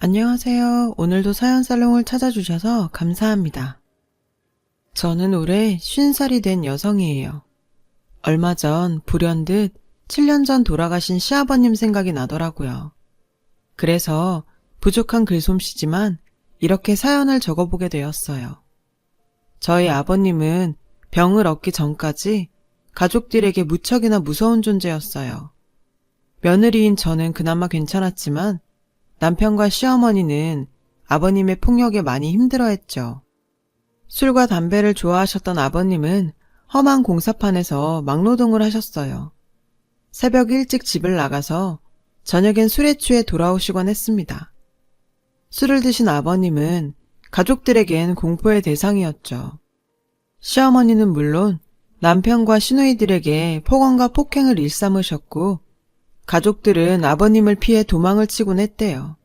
안녕하세요. 오늘도 사연살롱을 찾아주셔서 감사합니다. 저는 올해 50살이 된 여성이에요. 얼마 전 불현듯 7년 전 돌아가신 시아버님 생각이 나더라고요. 그래서 부족한 글솜씨지만 이렇게 사연을 적어보게 되었어요. 저희 아버님은 병을 얻기 전까지 가족들에게 무척이나 무서운 존재였어요. 며느리인 저는 그나마 괜찮았지만 남편과 시어머니는 아버님의 폭력에 많이 힘들어했죠. 술과 담배를 좋아하셨던 아버님은 험한 공사판에서 막노동을 하셨어요. 새벽 일찍 집을 나가서 저녁엔 술에 취해 돌아오시곤 했습니다. 술을 드신 아버님은 가족들에겐 공포의 대상이었죠. 시어머니는 물론 남편과 시누이들에게 폭언과 폭행을 일삼으셨고 가족들은 아버님을 피해 도망을 치곤 했대요.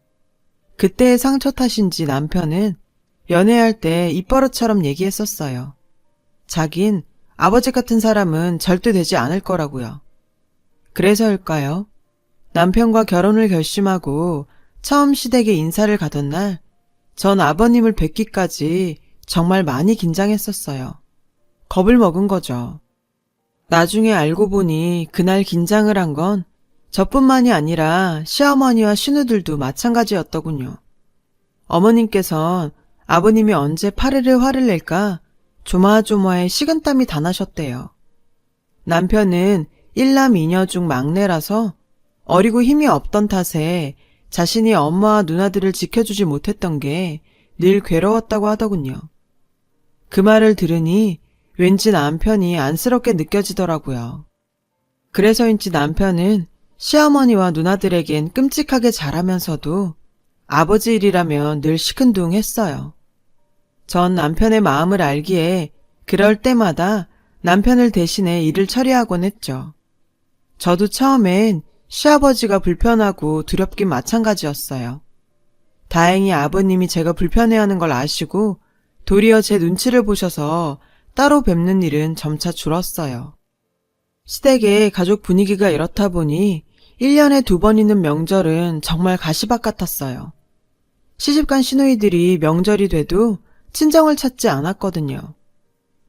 그때의 상처 탓인지 남편은 연애할 때 입버릇처럼 얘기했었어요. 자긴 아버지 같은 사람은 절대 되지 않을 거라고요. 그래서일까요? 남편과 결혼을 결심하고 처음 시댁에 인사를 가던 날, 전 아버님을 뵙기까지 정말 많이 긴장했었어요. 겁을 먹은 거죠. 나중에 알고 보니 그날 긴장을 한 건 저뿐만이 아니라 시어머니와 시누들도 마찬가지였더군요. 어머님께선 아버님이 언제 파르르 화를 낼까 조마조마해 식은땀이 다 나셨대요. 남편은 1남 2녀 중 막내라서 어리고 힘이 없던 탓에 자신이 엄마와 누나들을 지켜주지 못했던 게 늘 괴로웠다고 하더군요. 그 말을 들으니 왠지 남편이 안쓰럽게 느껴지더라고요. 그래서인지 남편은 시어머니와 누나들에겐 끔찍하게 잘하면서도 아버지 일이라면 늘 시큰둥했어요. 전 남편의 마음을 알기에 그럴 때마다 남편을 대신해 일을 처리하곤 했죠. 저도 처음엔 시아버지가 불편하고 두렵긴 마찬가지였어요. 다행히 아버님이 제가 불편해하는 걸 아시고 도리어 제 눈치를 보셔서 따로 뵙는 일은 점차 줄었어요. 시댁의 가족 분위기가 이렇다 보니 1년에 2번 있는 명절은 정말 가시밭 같았어요. 시집간 시누이들이 명절이 돼도 친정을 찾지 않았거든요.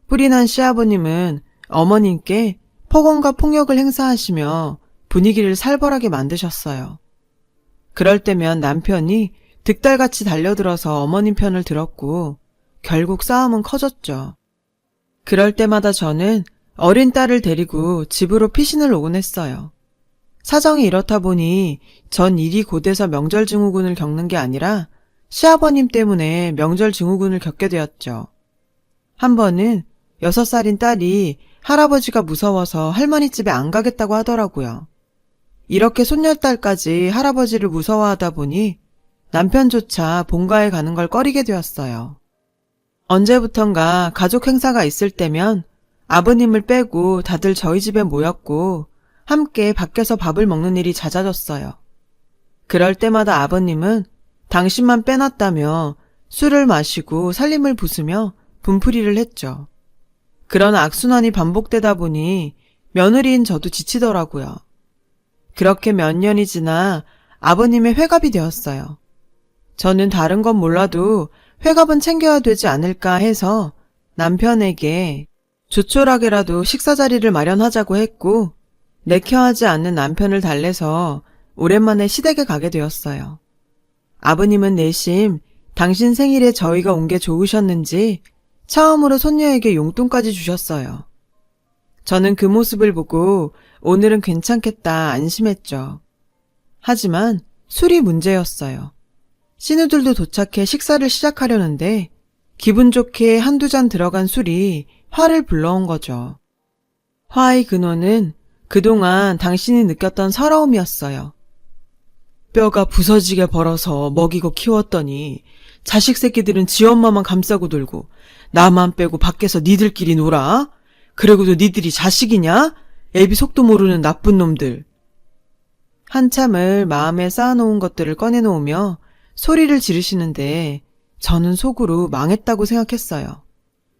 뿔이 난 시아버님은 어머님께 폭언과 폭력을 행사하시며 분위기를 살벌하게 만드셨어요. 그럴 때면 남편이 득달같이 달려들어서 어머님 편을 들었고 결국 싸움은 커졌죠. 그럴 때마다 저는 어린 딸을 데리고 집으로 피신을 오곤 했어요. 사정이 이렇다 보니 전 일이 곧에서 명절 증후군을 겪는 게 아니라 시아버님 때문에 명절 증후군을 겪게 되었죠. 한 번은 6살인 딸이 할아버지가 무서워서 할머니 집에 안 가겠다고 하더라고요. 이렇게 손녀딸까지 할아버지를 무서워하다 보니 남편조차 본가에 가는 걸 꺼리게 되었어요. 언제부턴가 가족 행사가 있을 때면 아버님을 빼고 다들 저희 집에 모였고 함께 밖에서 밥을 먹는 일이 잦아졌어요. 그럴 때마다 아버님은 당신만 빼놨다며 술을 마시고 살림을 부수며 분풀이를 했죠. 그런 악순환이 반복되다 보니 며느리인 저도 지치더라고요. 그렇게 몇 년이 지나 아버님의 회갑이 되었어요. 저는 다른 건 몰라도 회갑은 챙겨야 되지 않을까 해서 남편에게 조촐하게라도 식사 자리를 마련하자고 했고 내켜하지 않는 남편을 달래서 오랜만에 시댁에 가게 되었어요. 아버님은 내심 당신 생일에 저희가 온 게 좋으셨는지 처음으로 손녀에게 용돈까지 주셨어요. 저는 그 모습을 보고 오늘은 괜찮겠다 안심했죠. 하지만 술이 문제였어요. 시누들도 도착해 식사를 시작하려는데 기분 좋게 한두 잔 들어간 술이 화를 불러온 거죠. 화의 근원은 그동안 당신이 느꼈던 서러움이었어요. 뼈가 부서지게 벌어서 먹이고 키웠더니 자식 새끼들은 지 엄마만 감싸고 놀고 나만 빼고 밖에서 니들끼리 놀아? 그러고도 니들이 자식이냐? 애비 속도 모르는 나쁜 놈들. 한참을 마음에 쌓아놓은 것들을 꺼내놓으며 소리를 지르시는데 저는 속으로 망했다고 생각했어요.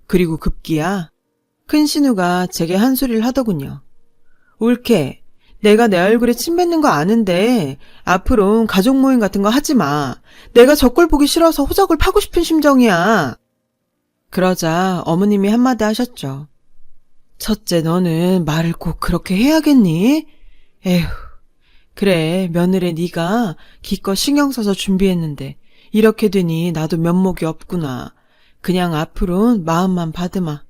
그리고 급기야 큰 신우가 제게 한 소리를 하더군요. 옳게 내가 내 얼굴에 침 뱉는 거 아는데 앞으로 가족 모임 같은 거 하지 마. 내가 저 꼴 보기 싫어서 호적을 파고 싶은 심정이야. 그러자 어머님이 한마디 하셨죠. 첫째, 너는 말을 꼭 그렇게 해야겠니? 에휴, 그래, 며느리 네가 기껏 신경 써서 준비했는데 이렇게 되니 나도 면목이 없구나. 그냥 앞으로는 마음만 받으마.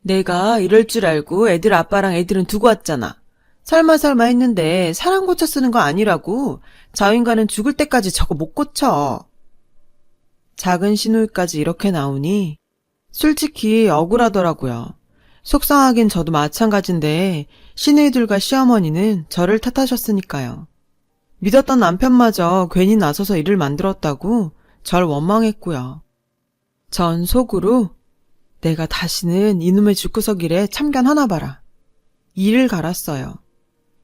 내가 이럴 줄 알고 애들 아빠랑 애들은 두고 왔잖아. 설마 했는데 사람 고쳐 쓰는 거 아니라고. 저 인간은 죽을 때까지 저거 못 고쳐. 작은 시누이까지 이렇게 나오니 솔직히 억울하더라고요. 속상하긴 저도 마찬가지인데 시누이들과 시어머니는 저를 탓하셨으니까요. 믿었던 남편마저 괜히 나서서 일을 만들었다고 절 원망했고요. 전 속으로 내가 다시는 이놈의 집구석 일에 참견하나 봐라. 이를 갈았어요.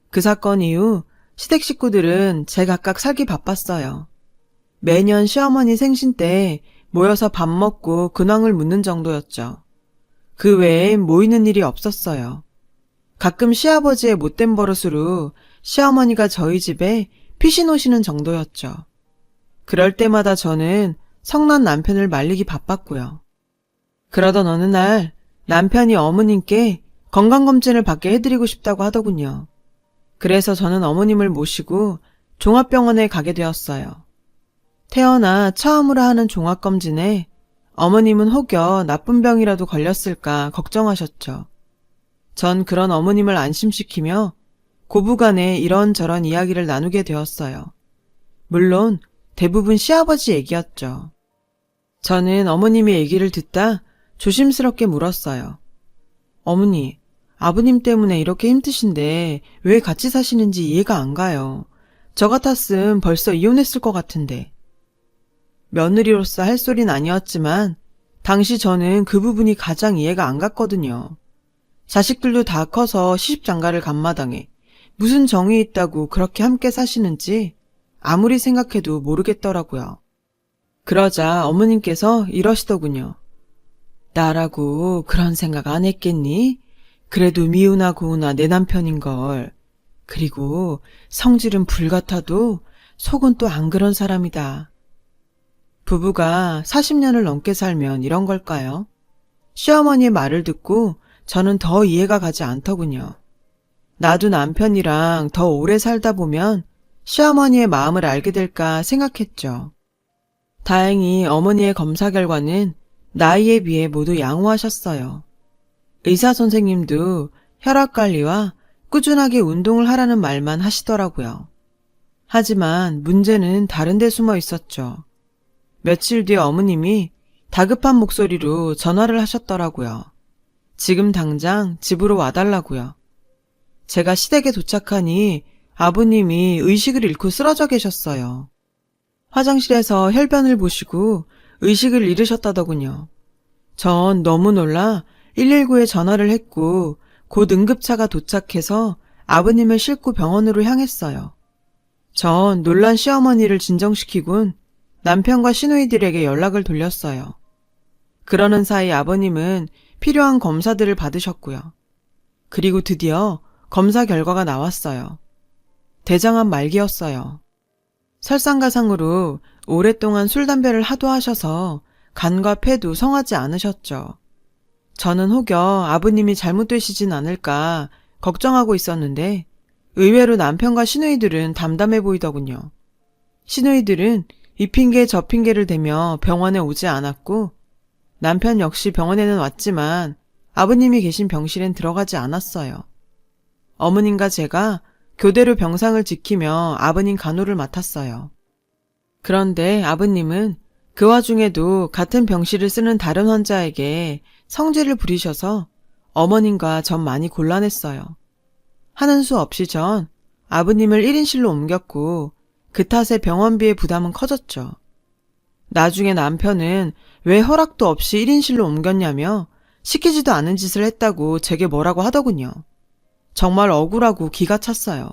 그 사건 이후 시댁 식구들은 제각각 살기 바빴어요. 매년 시어머니 생신 때 모여서 밥 먹고 근황을 묻는 정도였죠. 그 외엔 모이는 일이 없었어요. 가끔 시아버지의 못된 버릇으로 시어머니가 저희 집에 피신 오시는 정도였죠. 그럴 때마다 저는 성난 남편을 말리기 바빴고요. 그러던 어느 날 남편이 어머님께 건강검진을 받게 해드리고 싶다고 하더군요. 그래서 저는 어머님을 모시고 종합병원에 가게 되었어요. 태어나 처음으로 하는 종합검진에 어머님은 혹여 나쁜 병이라도 걸렸을까 걱정하셨죠. 전 그런 어머님을 안심시키며 고부간에 이런저런 이야기를 나누게 되었어요. 물론 대부분 시아버지 얘기였죠. 저는 어머님의 얘기를 듣다 조심스럽게 물었어요. 어머니, 아버님 때문에 이렇게 힘드신데 왜 같이 사시는지 이해가 안 가요. 저 같았음 벌써 이혼했을 것 같은데. 며느리로서 할 소린 아니었지만 당시 저는 그 부분이 가장 이해가 안 갔거든요. 자식들도 다 커서 시집장가를 간 마당에 무슨 정이 있다고 그렇게 함께 사시는지 아무리 생각해도 모르겠더라고요. 그러자 어머님께서 이러시더군요. 나라고 그런 생각 안 했겠니? 그래도 미우나 고우나 내 남편인걸. 그리고 성질은 불같아도 속은 또 안 그런 사람이다. 부부가 40년을 넘게 살면 이런 걸까요? 시어머니의 말을 듣고 저는 더 이해가 가지 않더군요. 나도 남편이랑 더 오래 살다 보면 시어머니의 마음을 알게 될까 생각했죠. 다행히 어머니의 검사 결과는 나이에 비해 모두 양호하셨어요. 의사 선생님도 혈압관리와 꾸준하게 운동을 하라는 말만 하시더라고요. 하지만 문제는 다른 데 숨어 있었죠. 며칠 뒤에 어머님이 다급한 목소리로 전화를 하셨더라고요. 지금 당장 집으로 와달라고요. 제가 시댁에 도착하니 아버님이 의식을 잃고 쓰러져 계셨어요. 화장실에서 혈변을 보시고 의식을 잃으셨다더군요. 전 너무 놀라 119에 전화를 했고 곧 응급차가 도착해서 아버님을 싣고 병원으로 향했어요. 전 놀란 시어머니를 진정시키곤 남편과 시누이들에게 연락을 돌렸어요. 그러는 사이 아버님은 필요한 검사들을 받으셨고요. 그리고 드디어 검사 결과가 나왔어요. 대장암 말기였어요. 설상가상으로 오랫동안 술, 담배를 하도 하셔서 간과 폐도 성하지 않으셨죠. 저는 혹여 아버님이 잘못되시진 않을까 걱정하고 있었는데 의외로 남편과 시누이들은 담담해 보이더군요. 시누이들은 이 핑계 저 핑계를 대며 병원에 오지 않았고 남편 역시 병원에는 왔지만 아버님이 계신 병실엔 들어가지 않았어요. 어머님과 제가 교대로 병상을 지키며 아버님 간호를 맡았어요. 그런데 아버님은 그 와중에도 같은 병실을 쓰는 다른 환자에게 성질을 부리셔서 어머님과 전 많이 곤란했어요. 하는 수 없이 전 아버님을 1인실로 옮겼고 그 탓에 병원비의 부담은 커졌죠. 나중에 남편은 왜 허락도 없이 1인실로 옮겼냐며 시키지도 않은 짓을 했다고 제게 뭐라고 하더군요. 정말 억울하고 기가 찼어요.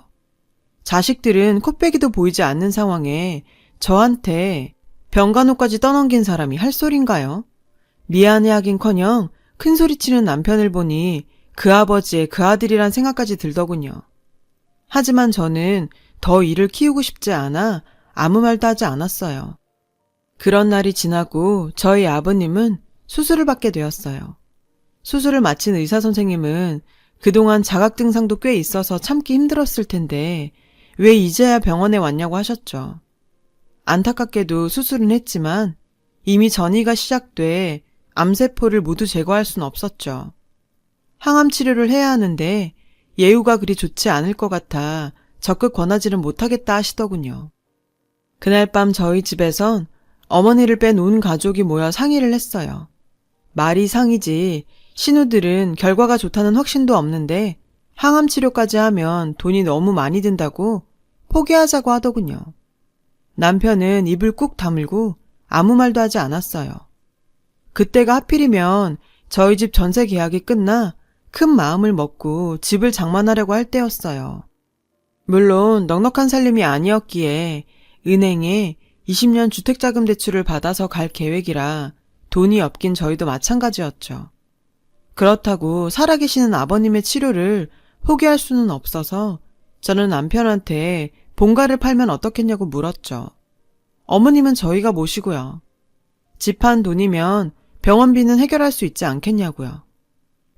자식들은 코빼기도 보이지 않는 상황에 저한테 병간호까지 떠넘긴 사람이 할 소린가요? 미안해하긴커녕 큰소리치는 남편을 보니 그 아버지의 그 아들이란 생각까지 들더군요. 하지만 저는 더 일을 키우고 싶지 않아 아무 말도 하지 않았어요. 그런 날이 지나고 저희 아버님은 수술을 받게 되었어요. 수술을 마친 의사 선생님은 그동안 자각 증상도 꽤 있어서 참기 힘들었을 텐데 왜 이제야 병원에 왔냐고 하셨죠. 안타깝게도 수술은 했지만 이미 전이가 시작돼 암세포를 모두 제거할 순 없었죠. 항암 치료를 해야 하는데 예후가 그리 좋지 않을 것 같아 적극 권하지는 못하겠다 하시더군요. 그날 밤 저희 집에선 어머니를 뺀 온 가족이 모여 상의를 했어요. 말이 상이지 신우들은 결과가 좋다는 확신도 없는데 항암 치료까지 하면 돈이 너무 많이 든다고 포기하자고 하더군요. 남편은 입을 꾹 다물고 아무 말도 하지 않았어요. 그때가 하필이면 저희 집 전세 계약이 끝나 큰 마음을 먹고 집을 장만하려고 할 때였어요. 물론 넉넉한 살림이 아니었기에 은행에 20년 주택자금 대출을 받아서 갈 계획이라 돈이 없긴 저희도 마찬가지였죠. 그렇다고 살아계시는 아버님의 치료를 포기할 수는 없어서 저는 남편한테 본가를 팔면 어떻겠냐고 물었죠. 어머님은 저희가 모시고요. 집 한 돈이면 병원비는 해결할 수 있지 않겠냐고요.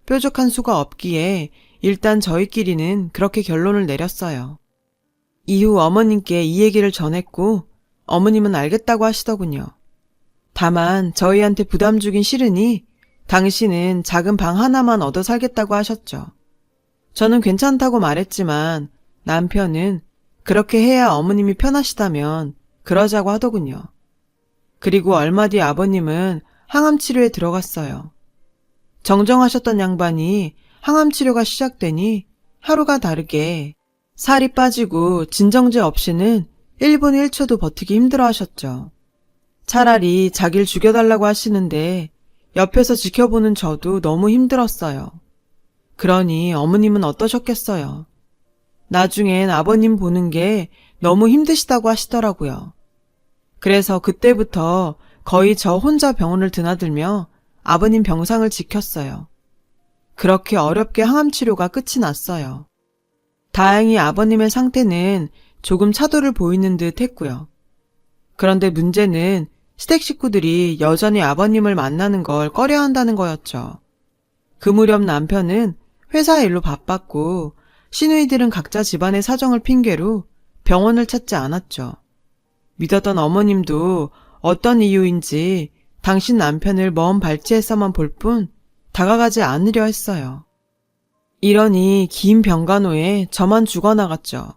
뾰족한 수가 없기에 일단 저희끼리는 그렇게 결론을 내렸어요. 이후 어머님께 이 얘기를 전했고 어머님은 알겠다고 하시더군요. 다만 저희한테 부담 주긴 싫으니 당신은 작은 방 하나만 얻어 살겠다고 하셨죠. 저는 괜찮다고 말했지만 남편은 그렇게 해야 어머님이 편하시다면 그러자고 하더군요. 그리고 얼마 뒤 아버님은 항암 치료에 들어갔어요. 정정하셨던 양반이 항암 치료가 시작되니 하루가 다르게 살이 빠지고 진정제 없이는 1분 1초도 버티기 힘들어 하셨죠. 차라리 자기를 죽여달라고 하시는데 옆에서 지켜보는 저도 너무 힘들었어요. 그러니 어머님은 어떠셨겠어요. 나중엔 아버님 보는 게 너무 힘드시다고 하시더라고요. 그래서 그때부터 거의 저 혼자 병원을 드나들며 아버님 병상을 지켰어요. 그렇게 어렵게 항암 치료가 끝이 났어요. 다행히 아버님의 상태는 조금 차도를 보이는 듯 했고요. 그런데 문제는 시댁 식구들이 여전히 아버님을 만나는 걸 꺼려한다는 거였죠. 그 무렵 남편은 회사 일로 바빴고 시누이들은 각자 집안의 사정을 핑계로 병원을 찾지 않았죠. 믿었던 어머님도 어떤 이유인지 당신 남편을 먼 발치에서만 볼 뿐 다가가지 않으려 했어요. 이러니 긴 병간호에 저만 죽어나갔죠.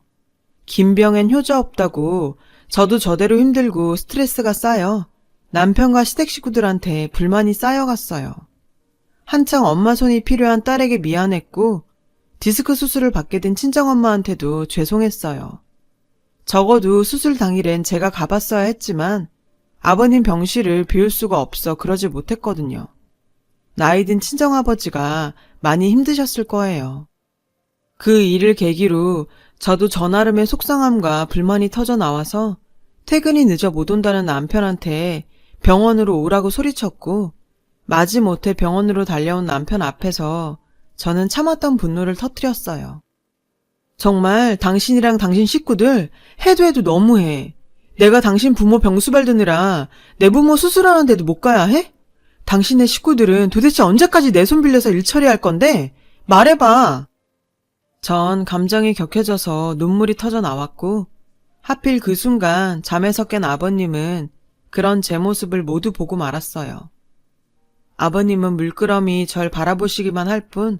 긴 병엔 효자 없다고 저도 저대로 힘들고 스트레스가 쌓여 남편과 시댁 식구들한테 불만이 쌓여갔어요. 한창 엄마 손이 필요한 딸에게 미안했고 디스크 수술을 받게 된 친정엄마한테도 죄송했어요. 적어도 수술 당일엔 제가 가봤어야 했지만 아버님 병실을 비울 수가 없어 그러지 못했거든요. 나이든 친정아버지가 많이 힘드셨을 거예요. 그 일을 계기로 저도 저 나름의 속상함과 불만이 터져 나와서 퇴근이 늦어 못 온다는 남편한테 병원으로 오라고 소리쳤고 마지못해 병원으로 달려온 남편 앞에서 저는 참았던 분노를 터뜨렸어요. 정말 당신이랑 당신 식구들 해도 너무해. 내가 당신 부모 병수발 드느라 내 부모 수술하는데도 못 가야 해? 당신네 식구들은 도대체 언제까지 내 손 빌려서 일 처리할 건데? 말해봐. 전 감정이 격해져서 눈물이 터져 나왔고 하필 그 순간 잠에서 깬 아버님은 그런 제 모습을 모두 보고 말았어요. 아버님은 물끄러미 절 바라보시기만 할 뿐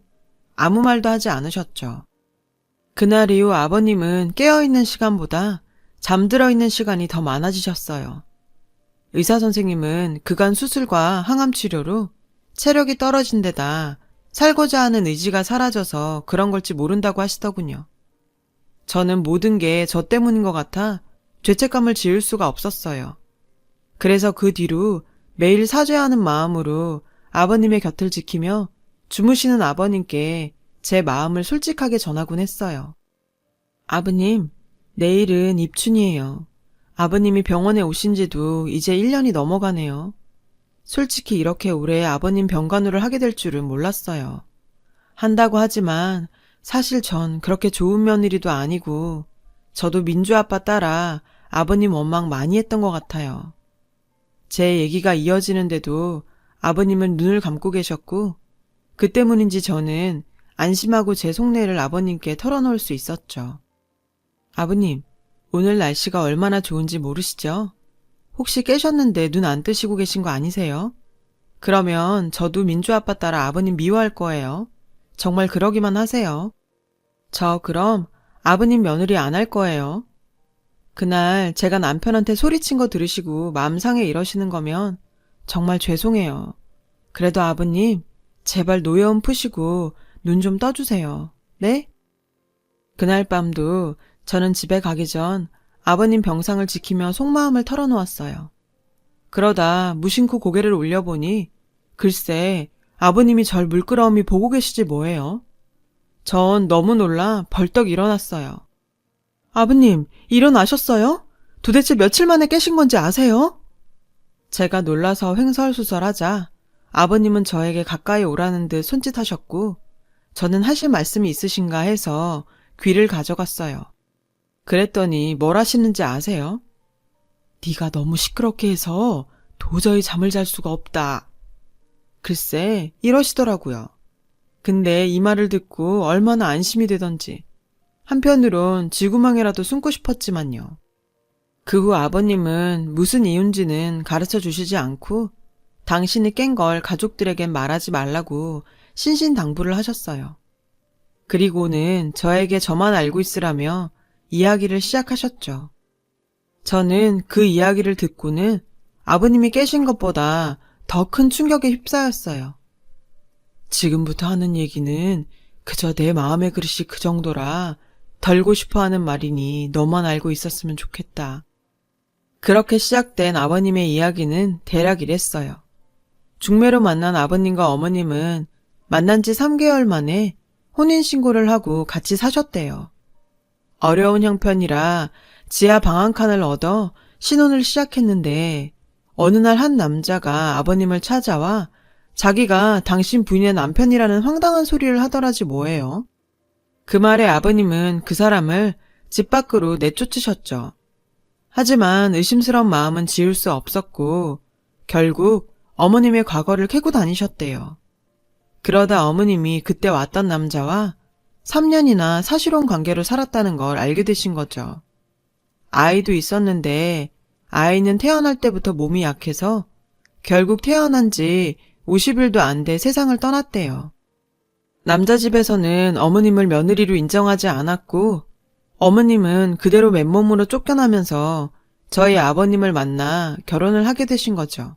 아무 말도 하지 않으셨죠. 그날 이후 아버님은 깨어있는 시간보다 잠들어 있는 시간이 더 많아지셨어요. 의사 선생님은 그간 수술과 항암 치료로 체력이 떨어진 데다 살고자 하는 의지가 사라져서 그런 걸지 모른다고 하시더군요. 저는 모든 게 저 때문인 것 같아 죄책감을 지을 수가 없었어요. 그래서 그 뒤로 매일 사죄하는 마음으로 아버님의 곁을 지키며 주무시는 아버님께 제 마음을 솔직하게 전하곤 했어요. 아버님, 내일은 입춘이에요. 아버님이 병원에 오신 지도 이제 1년이 넘어가네요. 솔직히 이렇게 오래 아버님 병간호를 하게 될 줄은 몰랐어요. 한다고 하지만 사실 전 그렇게 좋은 며느리도 아니고 저도 민주 아빠 따라 아버님 원망 많이 했던 것 같아요. 제 얘기가 이어지는데도 아버님은 눈을 감고 계셨고 그 때문인지 저는 안심하고 제 속내를 아버님께 털어놓을 수 있었죠. 아버님, 오늘 날씨가 얼마나 좋은지 모르시죠? 혹시 깨셨는데 눈 안 뜨시고 계신 거 아니세요? 그러면 저도 민주 아빠 따라 아버님 미워할 거예요. 정말 그러기만 하세요. 저 그럼 아버님 며느리 안 할 거예요. 그날 제가 남편한테 소리친 거 들으시고 마음 상해 이러시는 거면 정말 죄송해요. 그래도 아버님, 제발 노여움 푸시고 눈 좀 떠주세요. 네? 그날 밤도 저는 집에 가기 전 아버님 병상을 지키며 속마음을 털어놓았어요. 그러다 무심코 고개를 올려보니 글쎄 아버님이 절 물끄러미 보고 계시지 뭐예요. 전 너무 놀라 벌떡 일어났어요. 아버님, 일어나셨어요? 도대체 며칠 만에 깨신 건지 아세요? 제가 놀라서 횡설수설하자 아버님은 저에게 가까이 오라는 듯 손짓하셨고 저는 하실 말씀이 있으신가 해서 귀를 가져갔어요. 그랬더니 뭘 하시는지 아세요? 네가 너무 시끄럽게 해서 도저히 잠을 잘 수가 없다. 글쎄 이러시더라고요. 근데 이 말을 듣고 얼마나 안심이 되던지 한편으론 쥐구멍이라도 숨고 싶었지만요. 그 후 아버님은 무슨 이유인지는 가르쳐 주시지 않고 당신이 깬 걸 가족들에겐 말하지 말라고 신신당부를 하셨어요. 그리고는 저에게 저만 알고 있으라며 이야기를 시작하셨죠. 저는 그 이야기를 듣고는 아버님이 깨신 것보다 더 큰 충격에 휩싸였어요. 지금부터 하는 얘기는 그저 내 마음의 그릇이 그 정도라 덜고 싶어 하는 말이니 너만 알고 있었으면 좋겠다. 그렇게 시작된 아버님의 이야기는 대략 이랬어요. 중매로 만난 아버님과 어머님은 만난 지 3개월 만에 혼인신고를 하고 같이 사셨대요. 어려운 형편이라 지하 방 한 칸을 얻어 신혼을 시작했는데 어느 날 한 남자가 아버님을 찾아와 자기가 당신 부인의 남편이라는 황당한 소리를 하더라지 뭐예요. 그 말에 아버님은 그 사람을 집 밖으로 내쫓으셨죠. 하지만 의심스러운 마음은 지울 수 없었고 결국 어머님의 과거를 캐고 다니셨대요. 그러다 어머님이 그때 왔던 남자와 3년이나 사실혼 관계로 살았다는 걸 알게 되신 거죠. 아이도 있었는데 아이는 태어날 때부터 몸이 약해서 결국 태어난 지 50일도 안 돼 세상을 떠났대요. 남자 집에서는 어머님을 며느리로 인정하지 않았고 어머님은 그대로 맨몸으로 쫓겨나면서 저희 아버님을 만나 결혼을 하게 되신 거죠.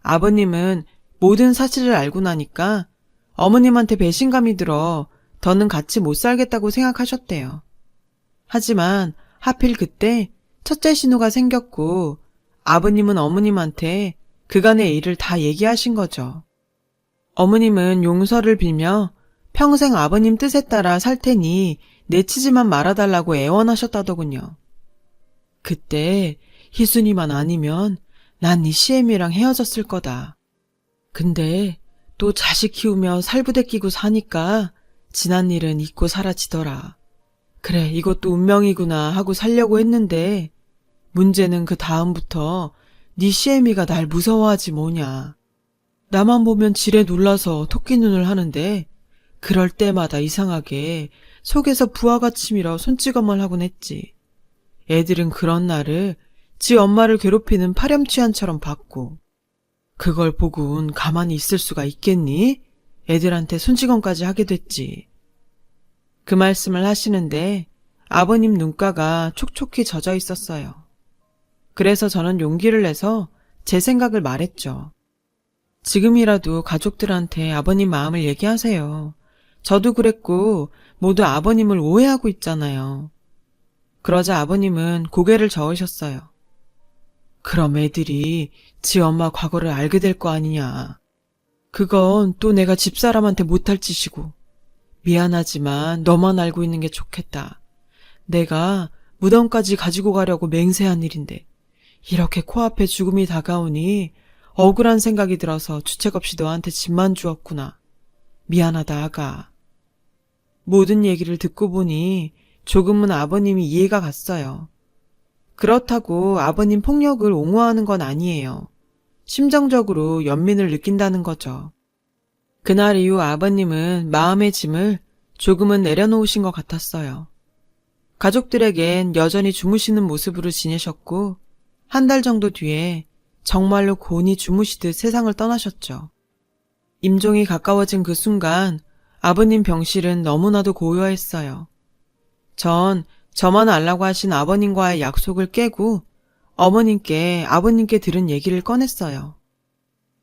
아버님은 모든 사실을 알고 나니까 어머님한테 배신감이 들어 더는 같이 못 살겠다고 생각하셨대요. 하지만 하필 그때 첫째 신우가 생겼고 아버님은 어머님한테 그간의 일을 다 얘기하신 거죠. 어머님은 용서를 빌며 평생 아버님 뜻에 따라 살 테니 내치지만 말아달라고 애원하셨다더군요. 그때 희순이만 아니면 난 이 시애미랑 헤어졌을 거다. 근데 또 자식 키우며 살부대 끼고 사니까 지난 일은 잊고 사라지더라. 그래, 이것도 운명이구나 하고 살려고 했는데 문제는 그 다음부터 네 시애미가 날 무서워하지 뭐냐. 나만 보면 지레 놀라서 토끼 눈을 하는데 그럴 때마다 이상하게 속에서 부하같이 밀어 손찌검을 하곤 했지. 애들은 그런 나를 지 엄마를 괴롭히는 파렴치한처럼 봤고 그걸 보고는 가만히 있을 수가 있겠니? 애들한테 손찌검까지 하게 됐지. 그 말씀을 하시는데 아버님 눈가가 촉촉히 젖어 있었어요. 그래서 저는 용기를 내서 제 생각을 말했죠. 지금이라도 가족들한테 아버님 마음을 얘기하세요. 저도 그랬고 모두 아버님을 오해하고 있잖아요. 그러자 아버님은 고개를 저으셨어요. 그럼 애들이 지 엄마 과거를 알게 될 거 아니냐. 그건 또 내가 집사람한테 못할 짓이고 미안하지만 너만 알고 있는 게 좋겠다. 내가 무덤까지 가지고 가려고 맹세한 일인데 이렇게 코앞에 죽음이 다가오니 억울한 생각이 들어서 주책 없이 너한테 집만 주었구나. 미안하다 아가. 모든 얘기를 듣고 보니 조금은 아버님이 이해가 갔어요. 그렇다고 아버님 폭력을 옹호하는 건 아니에요. 심정적으로 연민을 느낀다는 거죠. 그날 이후 아버님은 마음의 짐을 조금은 내려놓으신 것 같았어요. 가족들에겐 여전히 주무시는 모습으로 지내셨고 한 달 정도 뒤에 정말로 곤히 주무시듯 세상을 떠나셨죠. 임종이 가까워진 그 순간 아버님 병실은 너무나도 고요했어요. 전 저만 알라고 하신 아버님과의 약속을 깨고 어머님께 아버님께 들은 얘기를 꺼냈어요.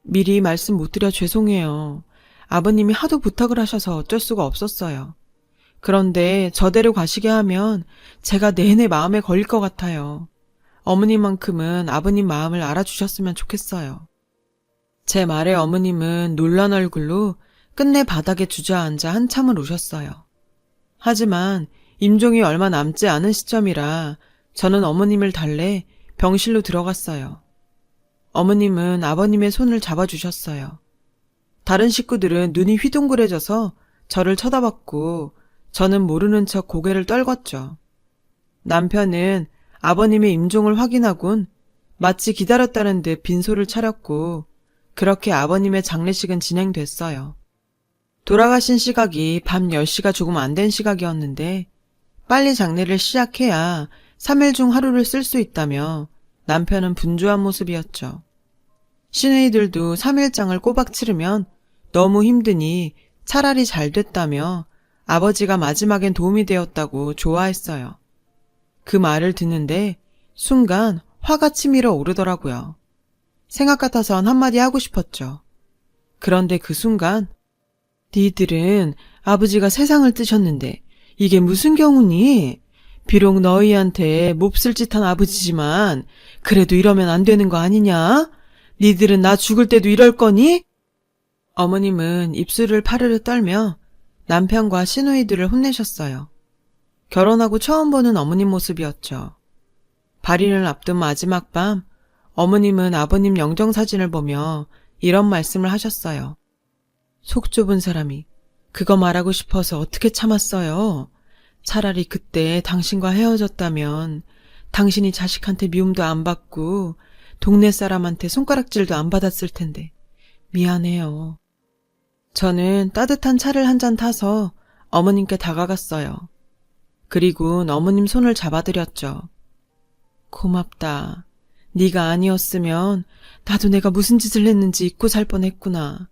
미리 말씀 못 드려 죄송해요. 아버님이 하도 부탁을 하셔서 어쩔 수가 없었어요. 그런데 저대로 가시게 하면 제가 내내 마음에 걸릴 것 같아요. 어머님만큼은 아버님 마음을 알아주셨으면 좋겠어요. 제 말에 어머님은 놀란 얼굴로 끝내 바닥에 주저앉아 한참을 우셨어요. 하지만 임종이 얼마 남지 않은 시점이라 저는 어머님을 달래 병실로 들어갔어요. 어머님은 아버님의 손을 잡아주셨어요. 다른 식구들은 눈이 휘둥그레져서 저를 쳐다봤고 저는 모르는 척 고개를 떨궜죠. 남편은 아버님의 임종을 확인하곤 마치 기다렸다는 듯 빈소를 차렸고 그렇게 아버님의 장례식은 진행됐어요. 돌아가신 시각이 밤 10시가 조금 안 된 시각이었는데 빨리 장례를 시작해야 3일 중 하루를 쓸 수 있다며 남편은 분주한 모습이었죠. 시누이들도 3일장을 꼬박 치르면 너무 힘드니 차라리 잘 됐다며 아버지가 마지막엔 도움이 되었다고 좋아했어요. 그 말을 듣는데 순간 화가 치밀어 오르더라고요. 생각 같아선 한마디 하고 싶었죠. 그런데 그 순간 니들은 아버지가 세상을 뜨셨는데 이게 무슨 경우니? 비록 너희한테 몹쓸 짓한 아버지지만 그래도 이러면 안 되는 거 아니냐? 니들은 나 죽을 때도 이럴 거니? 어머님은 입술을 파르르 떨며 남편과 시누이들을 혼내셨어요. 결혼하고 처음 보는 어머님 모습이었죠. 발인을 앞둔 마지막 밤 어머님은 아버님 영정사진을 보며 이런 말씀을 하셨어요. 속 좁은 사람이 그거 말하고 싶어서 어떻게 참았어요. 차라리 그때 당신과 헤어졌다면 당신이 자식한테 미움도 안 받고 동네 사람한테 손가락질도 안 받았을 텐데 미안해요. 저는 따뜻한 차를 한 잔 타서 어머님께 다가갔어요. 그리고 어머님 손을 잡아드렸죠. 고맙다. 네가 아니었으면 나도 내가 무슨 짓을 했는지 잊고 살 뻔했구나.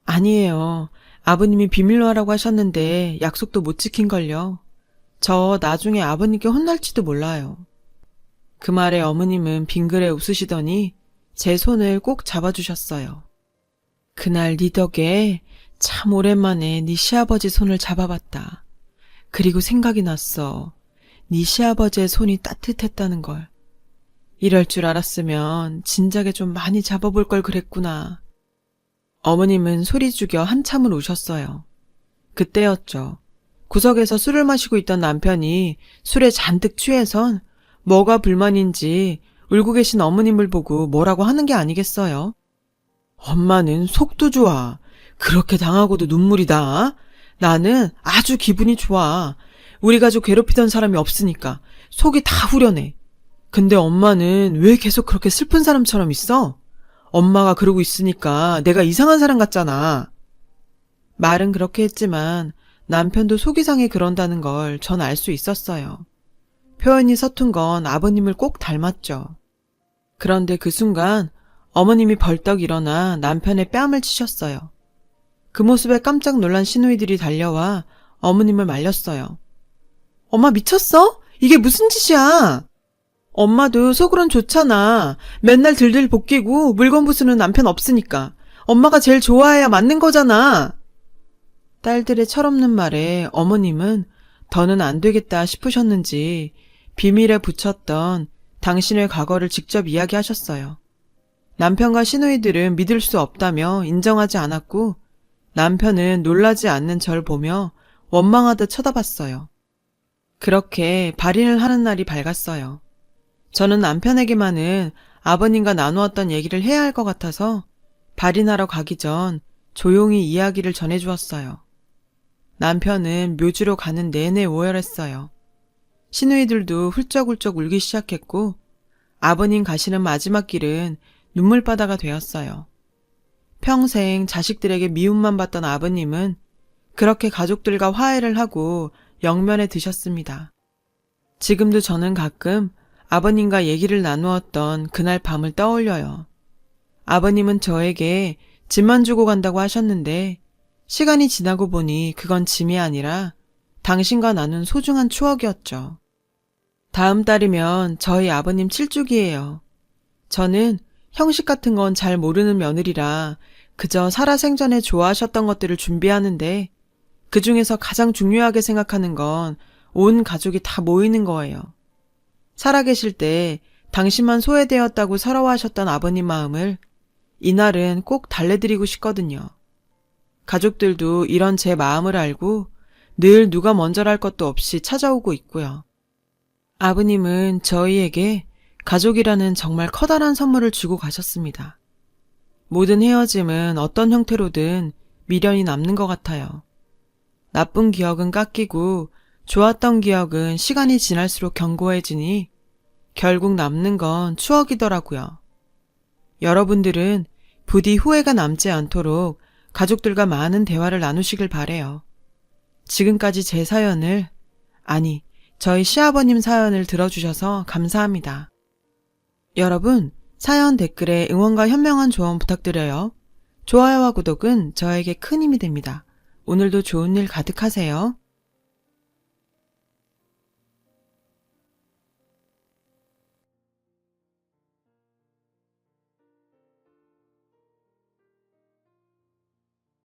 아니에요. 아버님이 비밀로 하라고 하셨는데 약속도 못 지킨걸요. 저 나중에 아버님께 혼날지도 몰라요. 그 말에 어머님은 빙그레 웃으시더니 제 손을 꼭 잡아주셨어요. 그날 네 덕에 참 오랜만에 네 시아버지 손을 잡아봤다. 그리고 생각이 났어. 네 시아버지의 손이 따뜻했다는 걸. 이럴 줄 알았으면 진작에 좀 많이 잡아볼 걸 그랬구나. 어머님은 소리 죽여 한참을 우셨어요. 그때였죠. 구석에서 술을 마시고 있던 남편이 술에 잔뜩 취해선 뭐가 불만인지 울고 계신 어머님을 보고 뭐라고 하는 게 아니겠어요? 엄마는 속도 좋아. 그렇게 당하고도 눈물이 나? 나는 아주 기분이 좋아. 우리 가족 괴롭히던 사람이 없으니까 속이 다 후련해. 근데 엄마는 왜 계속 그렇게 슬픈 사람처럼 있어? 엄마가 그러고 있으니까 내가 이상한 사람 같잖아. 말은 그렇게 했지만 남편도 속이 상해 그런다는 걸 전 알 수 있었어요. 표현이 서툰 건 아버님을 꼭 닮았죠. 그런데 그 순간 어머님이 벌떡 일어나 남편의 뺨을 치셨어요. 그 모습에 깜짝 놀란 시누이들이 달려와 어머님을 말렸어요. 엄마 미쳤어? 이게 무슨 짓이야? 엄마도 속으론 좋잖아. 맨날 들들 볶이고 물건 부수는 남편 없으니까. 엄마가 제일 좋아해야 맞는 거잖아. 딸들의 철없는 말에 어머님은 더는 안 되겠다 싶으셨는지 비밀에 붙였던 당신의 과거를 직접 이야기하셨어요. 남편과 시누이들은 믿을 수 없다며 인정하지 않았고 남편은 놀라지 않는 절 보며 원망하듯 쳐다봤어요. 그렇게 발인을 하는 날이 밝았어요. 저는 남편에게만은 아버님과 나누었던 얘기를 해야 할 것 같아서 발인하러 가기 전 조용히 이야기를 전해주었어요. 남편은 묘지로 가는 내내 오열했어요. 시누이들도 훌쩍훌쩍 울기 시작했고 아버님 가시는 마지막 길은 눈물바다가 되었어요. 평생 자식들에게 미움만 받던 아버님은 그렇게 가족들과 화해를 하고 영면에 드셨습니다. 지금도 저는 가끔 아버님과 얘기를 나누었던 그날 밤을 떠올려요. 아버님은 저에게 짐만 주고 간다고 하셨는데 시간이 지나고 보니 그건 짐이 아니라 당신과 나눈 소중한 추억이었죠. 다음 달이면 저희 아버님 7주기예요. 저는 형식 같은 건 잘 모르는 며느리라 그저 살아생전에 좋아하셨던 것들을 준비하는데 그 중에서 가장 중요하게 생각하는 건 온 가족이 다 모이는 거예요. 살아계실 때 당신만 소외되었다고 서러워하셨던 아버님 마음을 이날은 꼭 달래드리고 싶거든요. 가족들도 이런 제 마음을 알고 늘 누가 먼저랄 것도 없이 찾아오고 있고요. 아버님은 저희에게 가족이라는 정말 커다란 선물을 주고 가셨습니다. 모든 헤어짐은 어떤 형태로든 미련이 남는 것 같아요. 나쁜 기억은 깎이고 좋았던 기억은 시간이 지날수록 견고해지니 결국 남는 건 추억이더라고요. 여러분들은 부디 후회가 남지 않도록 가족들과 많은 대화를 나누시길 바래요. 지금까지 제 사연을, 아니, 저희 시아버님 사연을 들어주셔서 감사합니다. 여러분, 사연 댓글에 응원과 현명한 조언 부탁드려요. 좋아요와 구독은 저에게 큰 힘이 됩니다. 오늘도 좋은 일 가득하세요.